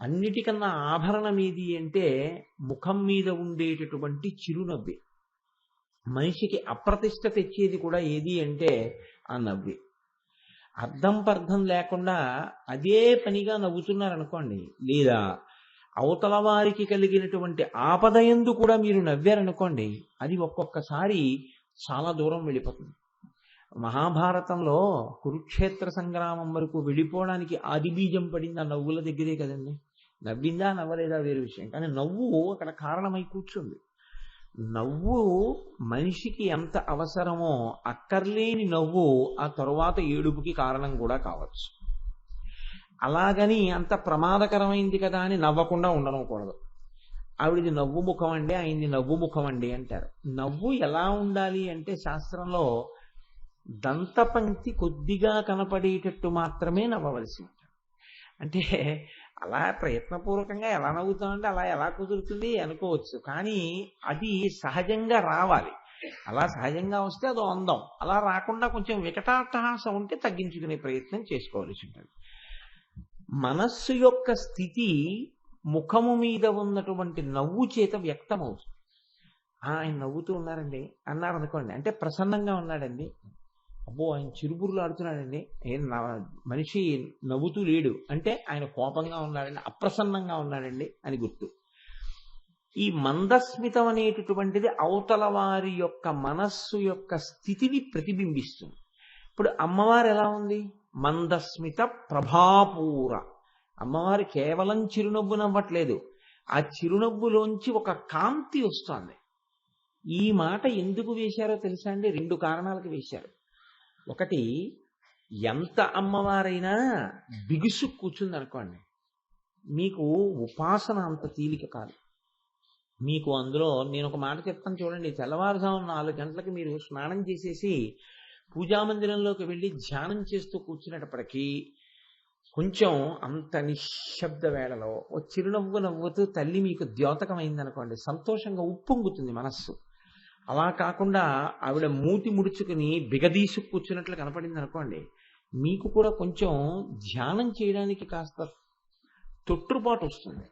అన్నిటికన్నా ఆభరణం ఏది అంటే ముఖం మీద ఉండేటటువంటి చిరునవ్వే. మనిషికి అప్రతిష్ట తెచ్చేది కూడా ఏది అంటే ఆ నవ్వే. అర్థం పర్థం లేకుండా అదే పనిగా నవ్వుతున్నారనుకోండి, లేదా అవతల వారికి కలిగినటువంటి ఆపదయందు కూడా మీరు నవ్వారనుకోండి, అది ఒక్కొక్కసారి చాలా దూరం వెళ్ళిపోతుంది. మహాభారతంలో కురుక్షేత్ర సంగ్రామం వరకు వెళ్ళిపోవడానికి ఆది బీజం పడింది ఆ నవ్వుల దగ్గరే కదండి. నవ్విందా నవ్వలేదా వేరే విషయం, కానీ నవ్వు అక్కడ కారణమై కూర్చుంది. నవ్వు మనిషికి ఎంత అవసరమో అక్కర్లేని నవ్వు ఆ తరువాత ఏడుపుకి కారణం కూడా కావచ్చు. అలాగని అంత ప్రమాదకరమైంది కదా అని నవ్వకుండా ఉండనకూడదు. ఆవిడది నవ్వు ముఖం అండి, ఆయన్ని నవ్వు ముఖం అండి అంటారు. నవ్వు ఎలా ఉండాలి అంటే శాస్త్రంలో దంతపంక్తి కొద్దిగా కనపడేటట్టు మాత్రమే నవ్వవలసి ఉంటుంది. అంటే అలా ప్రయత్నపూర్వకంగా ఎలా నవ్వుతామంటే అలా ఎలా కుదురుతుంది అనుకోవచ్చు, కానీ అది సహజంగా రావాలి. అలా సహజంగా వస్తే అదో అందం. అలా రాకుండా కొంచెం వికటాట్టహాసం ఉంటే తగ్గించుకునే ప్రయత్నం చేసుకోవాల్సి ఉంటుంది. మనస్సు యొక్క స్థితి ముఖము మీద ఉన్నటువంటి నవ్వు చేత వ్యక్తమవుతుంది. ఆయన నవ్వుతూ ఉన్నారండి అన్నారు అనుకోండి, అంటే ప్రసన్నంగా ఉన్నాడండి. అబ్బో ఆయన చిరుబుర్రులు ఆడుతున్నాడండి, మనిషి నవ్వుతూ లేడు అంటే ఆయన కోపంగా ఉన్నాడండి, అప్రసన్నంగా ఉన్నాడండి అని గుర్తు. ఈ మందస్మితం అనేటటువంటిది అవతల వారి యొక్క మనస్సు యొక్క స్థితిని ప్రతిబింబిస్తుంది. ఇప్పుడు అమ్మవారు ఎలా ఉంది? మందస్మిత ప్రభాపూర. అమ్మవారు కేవలం చిరునవ్వు నవ్వట్లేదు, ఆ చిరునవ్వులోంచి ఒక కాంతి వస్తోంది. ఈ మాట ఎందుకు వేశారో తెలుసా అండి? 2 కారణాలకు వేశారు. ఒకటి, ఎంత అమ్మవారైనా బిగుసు కూర్చుంది అనుకోండి, మీకు ఉపాసన అంత తేలిక కాదు. మీకు అందులో నేను ఒక మాట చెప్తాను చూడండి. తెల్లవారుజాము 4 గంటలకు మీరు స్నానం చేసేసి పూజామందిరంలోకి వెళ్ళి ధ్యానం చేస్తూ కూర్చునేటప్పటికీ కొంచెం అంత నిశ్శబ్ద వేళలో ఓ చిరునవ్వు నవ్వుతూ తల్లి మీకు ద్యోతకమైందనుకోండి, సంతోషంగా ఉప్పొంగుతుంది మనస్సు. అలా కాకుండా ఆవిడ మూతి ముడుచుకుని బిగదీసు కూర్చున్నట్లు కనపడింది అనుకోండి, మీకు కూడా కొంచెం ధ్యానం చేయడానికి కాస్త తొట్టుపాటు వస్తుంది.